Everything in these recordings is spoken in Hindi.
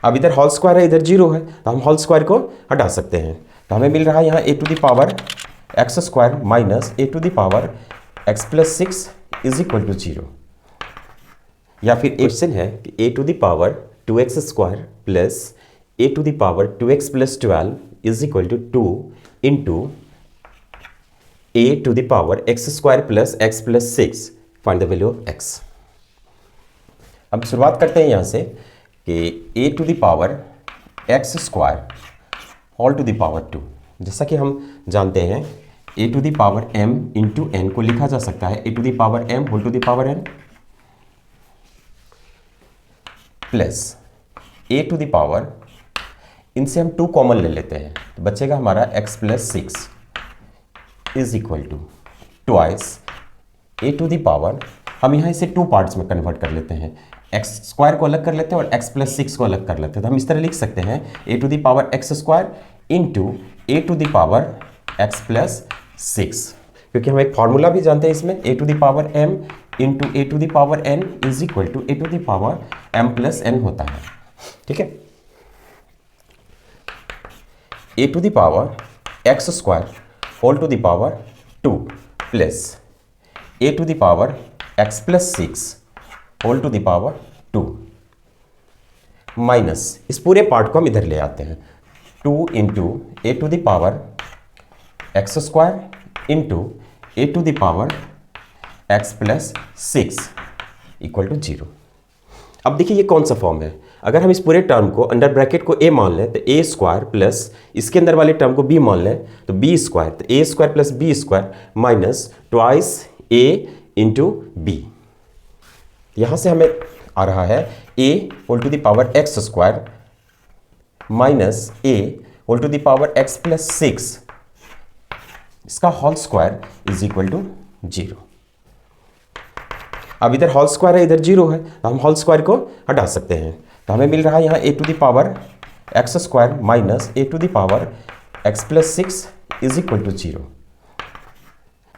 अब इधर होल स्क्वायर है, इधर 0 है, तो हम होल स्क्वायर को हटा सकते हैं। तो हमें मिल रहा है यहाँ a² minus a² is equal to 0। या फिर क्वेश्चन है कि a² plus a² plus 12 is equal to 2 into a² plus x plus 6, find the value of x। अब शुरुआत करते हैं यहाँ से कि a² whole to the power 2। जैसा कि हम जानते हैं a⁻m इंटू n को लिखा जा सकता है a⁻m whole to the power n plus a⁻, इनसे हम 2 कॉमन ले लेते हैं तो बचेगा हमारा x plus 6 is equal to twice a⁻, हम यहाँ इसे 2 पार्ट्स में कन्वर्ट कर लेते हैं, x² को अलग कर लेते हैं और x प्लस 6 को अलग कर लेते हैं। तो हम इस तरह लिख सकते हैं a⁻x² इंटू a⁻x प्लस 6, क्योंकि हम एक फॉर्मूला भी जानते हैं इसमें a⁻m into a⁻n is equal to a⁻m plus n होता है। ठीक है, a⁻x² whole to the power 2 plus a⁻x plus 6 whole to the power 2 minus इस पूरे पार्ट को हम इधर ले आते हैं 2 into a⁻x² into a⁻x plus 6 equal to 0। अब देखिए ये कौन सा फॉर्म है। अगर हम इस पूरे टर्म को अंडर ब्रैकेट को a मान लें तो a² प्लस इसके अंदर वाले टर्म को b मान लें तो b², तो a² plus b² minus twice a into b। यहाँ से हमें आ रहा है a whole to the power x² minus a whole to the power x plus 6, इसका whole square is equal to 0। अब इधर होल स्क्वायर है, इधर 0 है, तो हम होल स्क्वायर को हटा सकते हैं। तो हमें मिल रहा है यहाँ a⁻x² minus a⁻x plus 6 is equal to 0।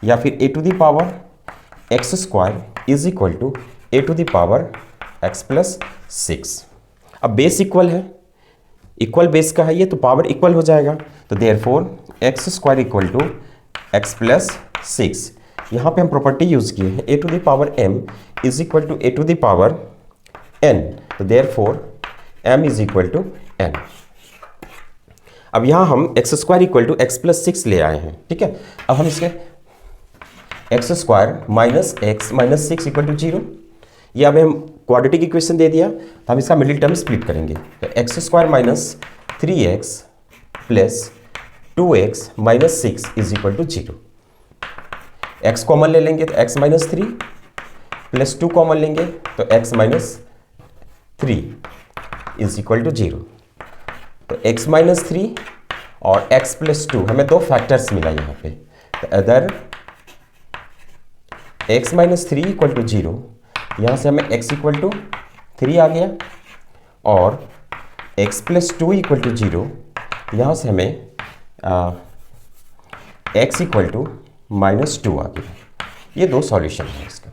या फिर a⁻x² is equal to a⁻x plus 6। अब बेस इक्वल है, इक्वल बेस का है ये, तो पावर इक्वल हो जाएगा। तो therefore x² equal to x plus 6। यहाँ पे हम प्रॉपर्टी यूज किए हैं a⁻m is equal to a⁻n, तो therefore m is equal to n। अब यहाँ हम x² equal to x plus 6 ले आए हैं। ठीक है, अब हम इसके x² minus x minus 6 equal to 0, ये अब हम क्वाड्रेटिक इक्वेशन दे दिया, तो हम इसका मिडिल टर्म स्प्लिट करेंगे। तो x² minus 3x plus 2x minus 6 is equal to 0। x common ले लेंगे तो x माइनस 3 प्लस 2 कॉमन लेंगे तो x minus 3 is equal to 0। तो x माइनस 3 और x प्लस 2 हमें 2 फैक्टर्स मिला यहाँ पे। तो other x minus 3 equal to 0, यहाँ से हमें x इक्वल टू 3 आ गया, और x प्लस 2 इक्वल टू 0, यहाँ से हमें x इक्वल टू -2 आ गया। ये 2 सॉल्यूशन है इसके।